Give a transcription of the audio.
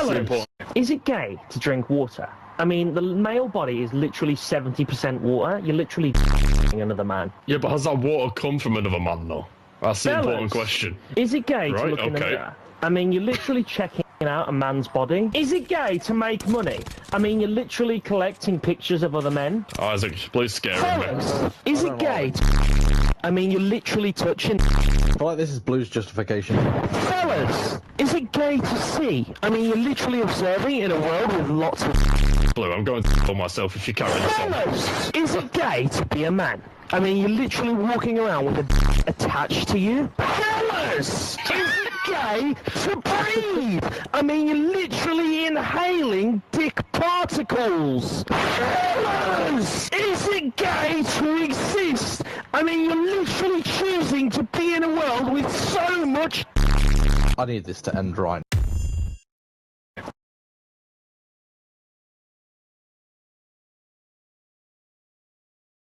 That's the Fellas, important. is it gay to drink water? I mean, the male body is literally 70% water. You're literally another man. Yeah, but has that water come from another man, though? That's the important question. Is it gay to Right, look in the okay. mirror? I mean, you're literally checking out a man's body. Is it gay to make money? I mean, you're literally collecting pictures of other men. Isaac, please scare me. Fellas, is it gay? I mean, you're literally touching. I feel like this is Blue's justification. Fellas, is it gay to see? I mean, you're literally observing in a world with lots of. Blue, I'm going to kill myself if you carry this on. Fellas, is it gay to be a man? I mean, you're literally walking around with a attached to you. Fellas, is it gay to breathe? I mean, you're literally inhaling dick particles. Fellas, is it gay to exist? I mean, you're literally choosing to be in a world with so much. I need this to end right